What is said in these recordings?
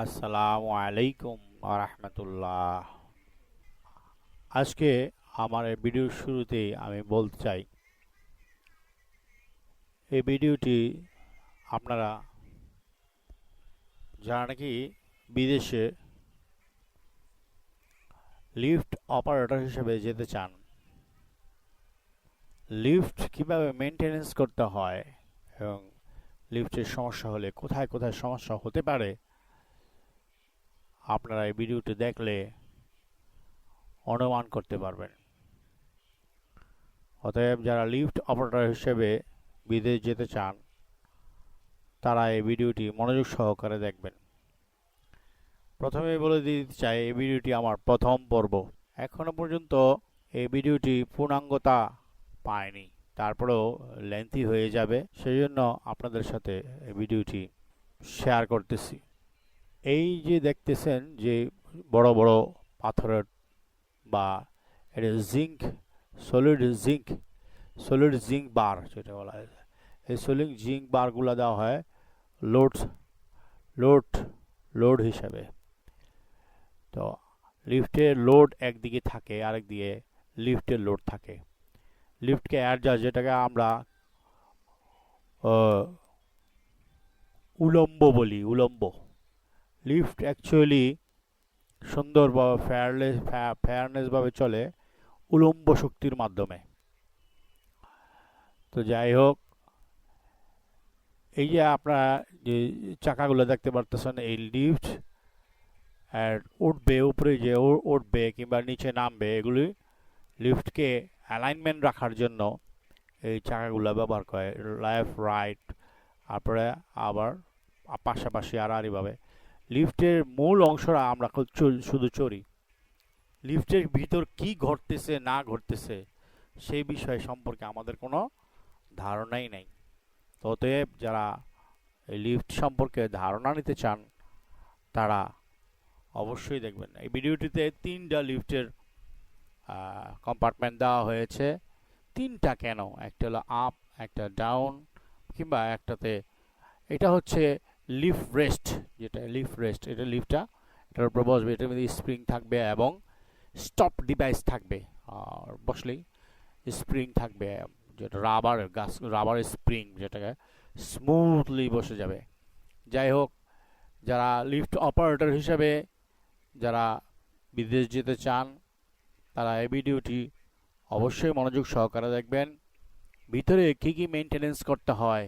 আসসালামু আলাইকুম রাহমাতুল্লাহ। আজকে আমার এই ভিডিওর শুরুতেই আমি বলতে চাই, এই ভিডিওটি আপনারা যারা নাকি বিদেশে লিফট অপারেটর হিসেবে যেতে চান, লিফট কিভাবে মেনটেনেন্স করতে হয় এবং লিফটের সমস্যা হলে কোথায় কোথায় সমস্যা হতে পারে, আপনারা এই ভিডিওটি দেখলে অনুমান করতে পারবেন। অতএব যারা লিফট অপারেটর হিসেবে বিদেশ যেতে চান, তারা এই ভিডিওটি মনোযোগ সহকারে দেখবেন। প্রথমেই বলে দিতে চাই, এই ভিডিওটি আমার প্রথম পর্ব। এখনো পর্যন্ত এই ভিডিওটি পূর্ণাঙ্গতা পায়নি, তারপরেও লেন্থি হয়ে যাবে, সেই জন্য আপনাদের সাথে এই ভিডিওটি শেয়ার করতেছি। এই যে দেখতেছেন যে বড় বড় পাথরের বা এটা জিঙ্ক, সলিড জিঙ্ক বার যেটা বলা হয়, এই সলিড জিঙ্ক বারগুলো দেওয়া হয় লোড লোড লোড হিসাবে। তো লিফটের লোড একদিকে থাকে, আরেক দিকে লিফটের লোড থাকে। লিফটকে অ্যাডজাস্ট, যেটাকে আমরা উলম্ব বলি, উলম্ব। লিফট অ্যাকচুয়ালি সুন্দর বা ফেয়ারনেস ভাবে চলে উলম্ব শক্তির মাধ্যমে। তো যাই হোক, এই যে আপনারা যে চাকাগুলো দেখতে পারতেছেন, এই লিফট আর উঠবে উপরে, যে উঠবে কিংবা নিচে নামবে, এগুলি লিফটকে অ্যালাইনমেন্ট রাখার জন্য এই চাকাগুলো ব্যবহার করে, লেফট রাইট, তারপরে আবার পাশাপাশি আড়াআড়িভাবে। লিফটের মূল অংশটা আমরা শুধু চড়ি, লিফটের ভিতর কি ঘটতেছে না ঘটতেছে সেই বিষয় সম্পর্কে আমাদের কোনো ধারণাই নেই। অতএব যারা এই লিফট সম্পর্কে ধারণা নিতে চান, তারা অবশ্যই দেখবেন। এই ভিডিওটিতে 3টা লিফটের কম্পার্টমেন্ট দেওয়া হয়েছে। 3টা কেন? একটা হলো আপ, একটা ডাউন, কিংবা একটাতে এটা হচ্ছে লিফট রেস্ট। যেটা লিফট রেস্ট, এটা লিফটটা এটার উপরে বসবে, এটার মধ্যে স্প্রিং থাকবে এবং স্টপ ডিভাইস থাকবে। আর বসলেই স্প্রিং থাকবে, যেটা রাবার স্প্রিং, যেটাকে স্মুথলি বসে যাবে। যাই হোক, যারা লিফট অপারেটর হিসেবে যারা বিদেশ যেতে চান, তারা এই ভিডিওটি অবশ্যই মনোযোগ সহকারে দেখবেন। ভিতরে কি কি মেনটেনেন্স করতে হয়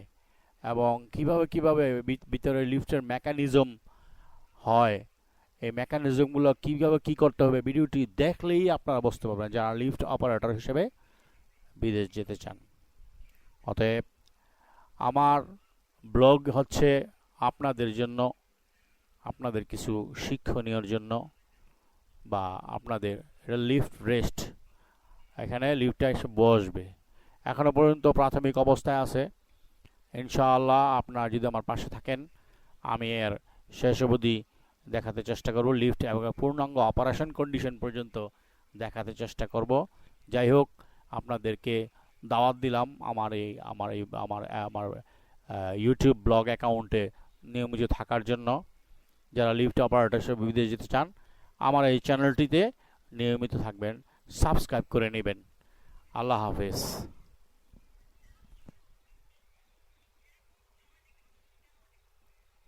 এবং কিভাবে ভিতরে লিফটের মেকানিজম হয়, এই মেকানিজমগুলো কীভাবে কী করতে হবে, ভিডিওটি দেখলেই আপনারা বুঝতে পারবেন যারা লিফট অপারেটর হিসেবে বিদেশ যেতে চান। অতএব আমার ব্লগ হচ্ছে আপনাদের জন্য, আপনাদের কিছু শিক্ষণীয়র জন্য, বা আপনাদের এটা লিফট রেস্ট, এখানে লিফটটা এসে বসবে। এখনো পর্যন্ত প্রাথমিক অবস্থায় আছে। ইনশাআল্লাহ আপনারা যদি আমার পাশে থাকেন, আমি এর শেষ অবধি দেখাতে চেষ্টা করব, লিফট এবং পূর্ণাঙ্গ অপারেশন কন্ডিশন পর্যন্ত দেখাতে চেষ্টা করব। যাই হোক, আপনাদেরকে দাওয়াত দিলাম আমার ইউটিউব ব্লগ অ্যাকাউন্টে নিয়মিত থাকার জন্য। যারা লিফট অপারেটর হিসেবে বিদেশ যেতে চান, আমার এই চ্যানেলটিতে নিয়মিত থাকবেন, সাবস্ক্রাইব করে নেবেন। আল্লাহ হাফেজ।